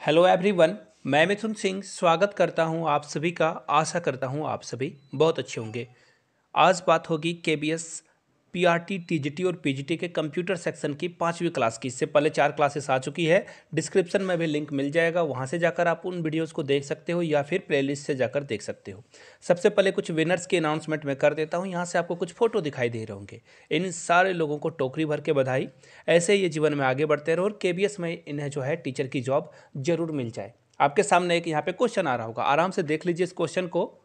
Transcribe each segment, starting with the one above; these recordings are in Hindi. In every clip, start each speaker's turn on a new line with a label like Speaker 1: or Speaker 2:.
Speaker 1: Hello everyone. मैं मिथुन सिंह स्वागत करता हूं आप सभी का। आशा करता हूं आप सभी बहुत अच्छे होंगे। आज बात होगी केबीएस पीआरटी टीजीटी और पीजीटी के कंप्यूटर सेक्शन की 5वीं क्लास की। इससे पहले 4 क्लासेस आ चुकी है। डिस्क्रिप्शन में भी लिंक मिल जाएगा, वहां से जाकर आप उन वीडियोस को देख सकते हो या फिर प्लेलिस्ट से जाकर देख सकते हो। सबसे पहले कुछ विनर्स की अनाउंसमेंट मैं कर देता हूं। यहाँ से आपको कुछ फोटो दिखाई दे रहे होंगे। इन सारे लोगों को टोकरी भर के बधाई। ऐसे ही ये जीवन में आगे बढ़ते रहो और केबीएस में इन्हें जो है टीचर की जॉब जरूर मिल जाए। आपके सामने एक यहाँ पे क्वेश्चन आ रहा होगा, आराम से देख लीजिए इस क्वेश्चन को।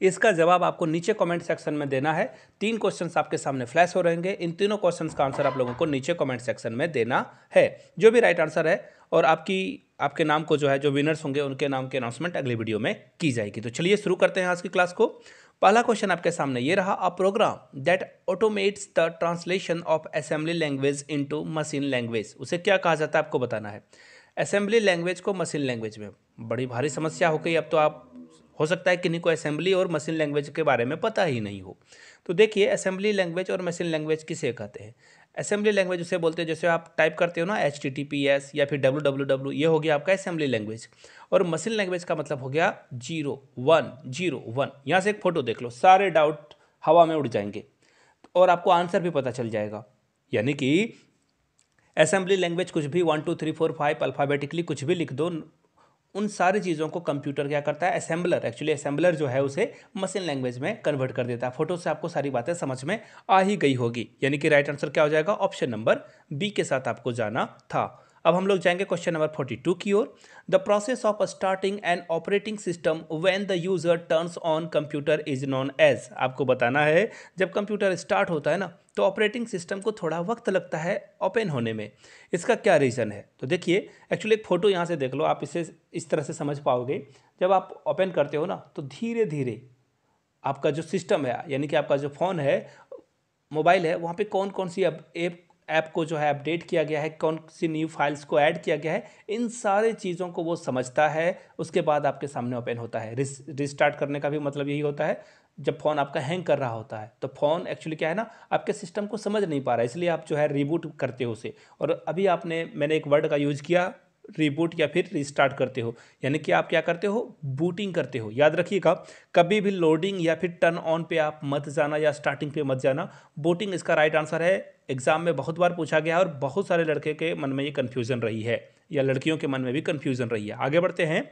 Speaker 1: इसका जवाब आपको नीचे कमेंट सेक्शन में देना है। 3 क्वेश्चंस आपके सामने फ्लैश हो रहेंगे। इन तीनों क्वेश्चंस का आंसर आप लोगों को नीचे कमेंट सेक्शन में देना है। जो भी राइट आंसर है और आपके नाम को जो है, जो विनर्स होंगे उनके नाम की अनाउंसमेंट अगली वीडियो में की जाएगी। तो चलिए शुरू करते हैं आज की क्लास को। पहला क्वेश्चन आपके सामने ये रहा, a program that automates the translation of assembly language into machine language. उसे क्या कहा जाता है आपको बताना है। असेंबली लैंग्वेज को मशीन लैंग्वेज में, बड़ी भारी समस्या हो गई। अब तो आप हो सकता है किन्हीं को असेंबली और मशीन लैंग्वेज के बारे में पता ही नहीं हो। तो देखिए, असेंबली लैंग्वेज और मशीन लैंग्वेज किसे कहते हैं। असेंबली लैंग्वेज उसे बोलते हैं जैसे आप टाइप करते हो ना HTTPS या फिर www, ये हो गया आपका असेंबली लैंग्वेज। और मशीन लैंग्वेज का मतलब हो गया 0101। यहाँ से एक फोटो देख लो, सारे डाउट हवा में उड़ जाएंगे और आपको आंसर भी पता चल जाएगा। यानी कि असेंबली लैंग्वेज कुछ भी 1 2 3 4 5 अल्फ़ाबेटिकली कुछ भी लिख दो, उन सारी चीज़ों को कंप्यूटर क्या करता है, असेंबलर, एक्चुअली असेंबलर जो है उसे मशीन लैंग्वेज में कन्वर्ट कर देता है। फोटो से आपको सारी बातें समझ में आ ही गई होगी। यानी कि राइट आंसर क्या हो जाएगा, ऑप्शन नंबर बी के साथ आपको जाना था। अब हम लोग जाएंगे क्वेश्चन नंबर 42 की ओर। The process of starting an operating system when the user turns on computer is known as. आपको बताना है, जब कंप्यूटर स्टार्ट होता है ना, तो ऑपरेटिंग सिस्टम को थोड़ा वक्त लगता है ओपन होने में। इसका क्या रीज़न है, तो देखिए, एक्चुअली एक फ़ोटो यहाँ से देख लो, आप इसे इस तरह से समझ पाओगे। जब आप ओपन करते हो ना, तो धीरे धीरे आपका जो सिस्टम है, यानी कि आपका जो फ़ोन है, मोबाइल है, वहाँ पे कौन कौन सी ऐप को जो है अपडेट किया गया है, कौन सी न्यू फाइल्स को ऐड किया गया है, इन सारे चीज़ों को वो समझता है। उसके बाद आपके सामने ओपन होता है। रिस्टार्ट करने का भी मतलब यही होता है। जब फ़ोन आपका हैंग कर रहा होता है तो फ़ोन एक्चुअली क्या है ना, आपके सिस्टम को समझ नहीं पा रहा है, इसलिए आप जो है रिबूट करते हो उसे। और अभी मैंने एक वर्ड का यूज़ किया, रिबूट या फिर रिस्टार्ट करते हो, यानी कि आप क्या करते हो, बूटिंग करते हो। याद रखिएगा, कभी भी लोडिंग या फिर टर्न ऑन पे आप मत जाना या स्टार्टिंग पे मत जाना। बूटिंग इसका राइट आंसर है। एग्जाम में बहुत बार पूछा गया है और बहुत सारे लड़के के मन में ये कन्फ्यूज़न रही है, या लड़कियों के मन में भी कन्फ्यूज़न रही है। आगे बढ़ते हैं।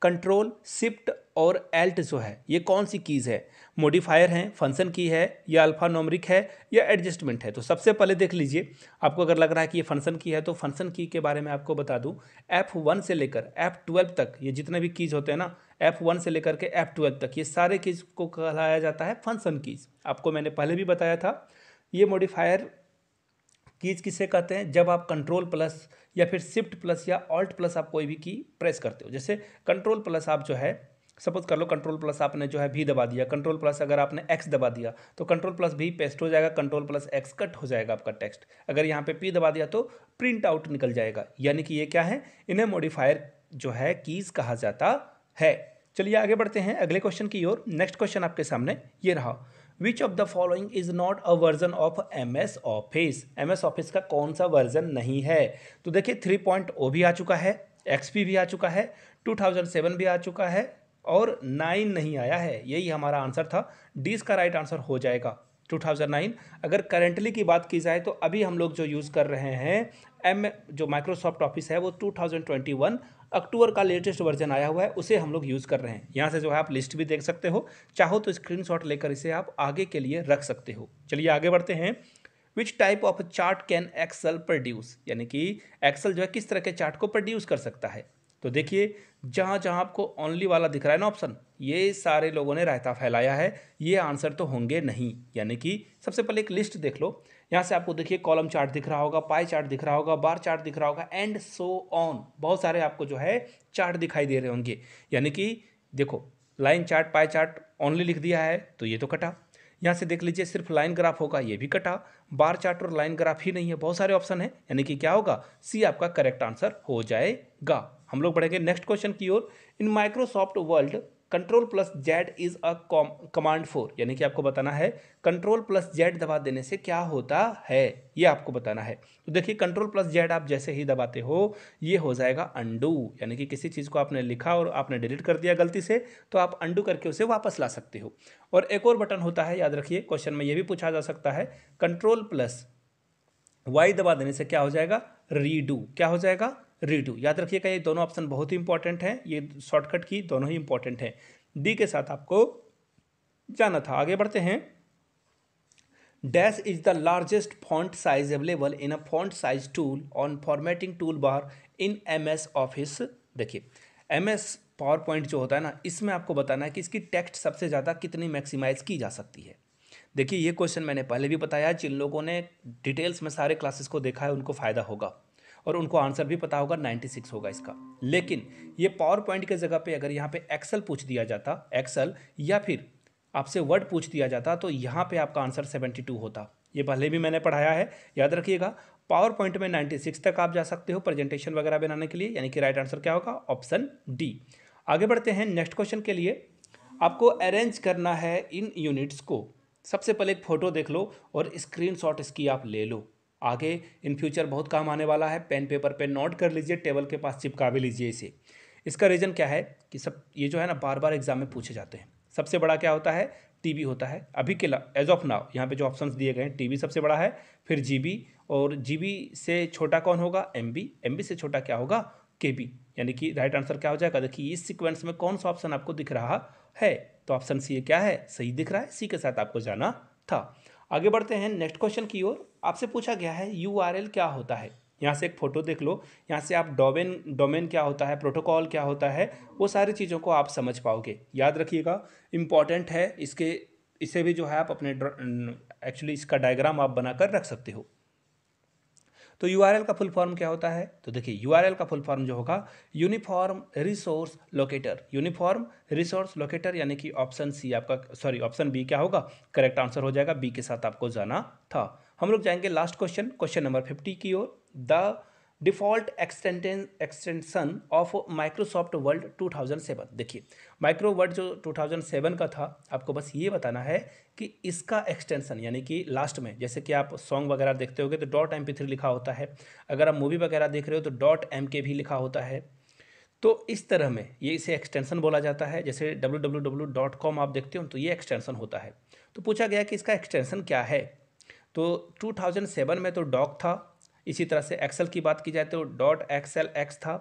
Speaker 1: कंट्रोल शिफ्ट और एल्ट जो है, ये कौन सी कीज़ है, मॉडिफायर है, फंक्शन की है, या अल्फा न्यूमेरिक है, या एडजस्टमेंट है। तो सबसे पहले देख लीजिए, आपको अगर लग रहा है कि ये फंक्शन की है, तो फंक्शन की के बारे में आपको बता दूं, F1 से लेकर F12 तक ये जितने भी कीज़ होते हैं ना, F1 से लेकर के F12 तक, ये सारे कीज़ को कहलाया जाता है फंक्शन कीज़। आपको मैंने पहले भी बताया था। ये मॉडिफायर कीज किसे कहते हैं, जब आप कंट्रोल प्लस या फिर शिफ्ट प्लस या ऑल्ट प्लस आप कोई भी की प्रेस करते हो। जैसे कंट्रोल प्लस आप जो है, सपोज कर लो कंट्रोल प्लस आपने जो है भी दबा दिया, कंट्रोल प्लस अगर आपने एक्स दबा दिया तो कंट्रोल प्लस भी पेस्ट हो जाएगा, कंट्रोल प्लस एक्स कट हो जाएगा आपका टेक्स्ट। अगर यहाँ पे पी दबा दिया तो प्रिंट आउट निकल जाएगा। यानी कि ये क्या है, इन्हें मॉडिफायर जो है कीज कहा जाता है। चलिए आगे बढ़ते हैं अगले क्वेश्चन की ओर। नेक्स्ट क्वेश्चन आपके सामने ये रहा, which of the following is not a version of MS office. MS office का कौन सा वर्जन नहीं है। तो देखिए 3.0 भी आ चुका है, XP भी आ चुका है, 2007 भी आ चुका है और 9 नहीं आया है। यही हमारा आंसर था। डी इसका राइट आंसर हो जाएगा 2009। अगर करेंटली की बात की जाए तो अभी हम लोग जो यूज़ कर रहे हैं जो माइक्रोसॉफ्ट ऑफिस है, वो 2021 अक्टूबर का लेटेस्ट वर्जन आया हुआ है, उसे हम लोग यूज़ कर रहे हैं। यहाँ से जो है आप लिस्ट भी देख सकते हो, चाहो तो स्क्रीनशॉट लेकर इसे आप आगे के लिए रख सकते हो। चलिए आगे बढ़ते हैं। Which type of chart can Excel produce, यानी कि एक्सेल जो है किस तरह के चार्ट को प्रोड्यूस कर सकता है। तो देखिए, जहाँ जहाँ आपको ओनली वाला दिख रहा है ना ऑप्शन, ये सारे लोगों ने रायता फैलाया है, ये आंसर तो होंगे नहीं। यानी कि सबसे पहले एक लिस्ट देख लो। यहाँ से आपको देखिए कॉलम चार्ट दिख रहा होगा, पाई चार्ट दिख रहा होगा, बार चार्ट दिख रहा होगा, एंड सो ऑन। बहुत सारे आपको जो है चार्ट दिखाई दे रहे होंगे। यानी कि देखो, line chart, pie chart only लिख दिया है तो ये तो कटा। यहाँ से देख लीजिए सिर्फ लाइन ग्राफ होगा, ये भी कटा। बार चार्ट और लाइन ग्राफ ही नहीं है, बहुत सारे ऑप्शन है। यानी कि क्या होगा, सी आपका करेक्ट आंसर हो जाएगा। हम लोग बढ़ेंगे नेक्स्ट क्वेश्चन की ओर। In Microsoft Word control plus Z is a command for, यानी कि आपको बताना है कंट्रोल प्लस जेड दबा देने से क्या होता है, ये आपको बताना है। तो देखिए कंट्रोल प्लस जेड आप जैसे ही दबाते हो ये हो जाएगा अंडू, यानी कि किसी चीज़ को आपने लिखा और आपने डिलीट कर दिया गलती से, तो आप अंडू करके उसे वापस ला सकते हो। और एक और बटन होता है, याद रखिए क्वेश्चन में ये भी पूछा जा सकता है, कंट्रोल प्लस वाई दबा देने से क्या हो जाएगा, रीडू। क्या हो जाएगा, रीडू। याद रखिएगा ये दोनों ऑप्शन बहुत ही इंपॉर्टेंट हैं, ये शॉर्टकट की दोनों ही इंपॉर्टेंट हैं। डी के साथ आपको जाना था। आगे बढ़ते हैं। Dash is the largest font size available in a font size tool on formatting tool bar in MS office. देखिए MS पावर पॉइंट जो होता है ना, इसमें आपको बताना है कि इसकी टेक्स्ट सबसे ज़्यादा कितनी मैक्सिमाइज की जा सकती है। देखिए ये क्वेश्चन मैंने पहले भी बताया, जिन लोगों ने डिटेल्स में सारे क्लासेस को देखा है उनको फ़ायदा होगा और उनको आंसर भी पता होगा, 96 होगा इसका। लेकिन ये पावर पॉइंट के जगह पे अगर यहाँ पे एक्सेल पूछ दिया जाता, एक्सेल या फिर आपसे वर्ड पूछ दिया जाता, तो यहाँ पे आपका आंसर 72 होता। ये पहले भी मैंने पढ़ाया है, याद रखिएगा। पावर पॉइंट में 96 तक आप जा सकते हो प्रेजेंटेशन वगैरह बनाने के लिए, यानी कि राइट आंसर क्या होगा, ऑप्शन डी। आगे बढ़ते हैं नेक्स्ट क्वेश्चन के लिए। आपको अरेंज करना है इन यूनिट्स को। सबसे पहले एक फ़ोटो देख लो और स्क्रीनशॉट इसकी आप ले लो। आगे इन फ्यूचर बहुत काम आने वाला है, पेन पेपर पे नोट कर लीजिए, टेबल के पास चिपका भी लीजिए इसे। इसका रीज़न क्या है कि सब ये जो है ना बार बार एग्जाम में पूछे जाते हैं। सबसे बड़ा क्या होता है, टीबी होता है। अभी के एज ऑफ नाउ यहाँ पे जो ऑप्शंस दिए गए हैं, टीबी सबसे बड़ा है, फिर जीबी, और जीबी से छोटा कौन होगा, एमबी, एमबी से छोटा क्या होगा, केबी। यानी कि राइट आंसर क्या हो जाएगा, देखिए इस सीक्वेंस में कौन सा ऑप्शन आपको दिख रहा है, तो ऑप्शन सी क्या है, सही दिख रहा है। सी के साथ आपको जाना था। आगे बढ़ते हैं नेक्स्ट क्वेश्चन की ओर। आपसे पूछा गया है URL क्या होता है। यहाँ से एक फ़ोटो देख लो, यहाँ से आप डोमेन क्या होता है, प्रोटोकॉल क्या होता है, वो सारी चीज़ों को आप समझ पाओगे। याद रखिएगा इंपॉर्टेंट है, इसे भी जो है आप अपने एक्चुअली इसका डायग्राम आप बनाकर रख सकते हो। तो URL का फुल फॉर्म क्या होता है, तो देखिए URL का फुल फॉर्म जो होगा, uniform resource locator. Uniform resource locator, यानी कि ऑप्शन सी आपका, सॉरी ऑप्शन बी क्या होगा, करेक्ट आंसर हो जाएगा। बी के साथ आपको जाना था। हम लोग जाएंगे लास्ट क्वेश्चन, क्वेश्चन नंबर 50 की ओर। The default extension of Microsoft Word 2007। देखिए माइक्रो वर्ड जो 2007 का था, आपको बस ये बताना है कि इसका एक्सटेंशन, यानी कि लास्ट में जैसे कि आप सॉन्ग वगैरह देखते होगे तो .mp3 लिखा होता है, अगर आप मूवी वगैरह देख रहे हो तो .mk भी लिखा होता है। तो इस तरह में ये इसे एक्सटेंशन बोला जाता है। जैसे www.com आप देखते हो तो ये एक्सटेंशन होता है। तो पूछा गया कि इसका एक्सटेंशन क्या है, तो 2007 में तो डॉक था। इसी तरह से एक्सेल की बात की जाए तो .xlx था।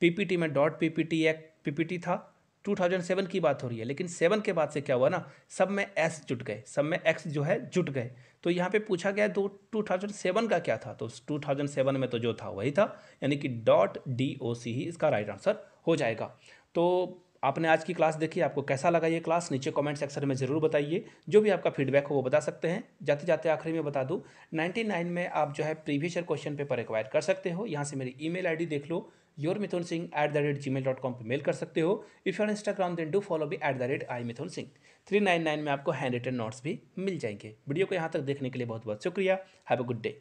Speaker 1: पीपीटी में .ppt था। 2007 की बात हो रही है, लेकिन 7 के बाद से क्या हुआ ना, सब में एस जुट गए, सब में एक्स जो है जुट गए। तो यहाँ पे पूछा गया तो 2007 का क्या था, तो 2007 में तो जो था वही था, यानी कि .doc ही इसका राइट आंसर हो जाएगा। तो आपने आज की क्लास देखी, आपको कैसा लगा ये क्लास, नीचे कमेंट सेक्शन में ज़रूर बताइए। जो भी आपका फीडबैक हो वो बता सकते हैं। जाते जाते आखिरी में बता दूं, 99 में आप जो है previous year question paper acquire कर सकते हो। यहाँ से मेरी ईमेल आईडी देख लो, yourmithunsingh@gmail.com पे मेल कर सकते हो। If your Instagram then do follow me @imithunsingh। 399 में आपको हैंड रिटन नोट्स भी मिल जाएंगे। वीडियो को यहाँ तक देखने के लिए बहुत बहुत शुक्रिया। Have a good day.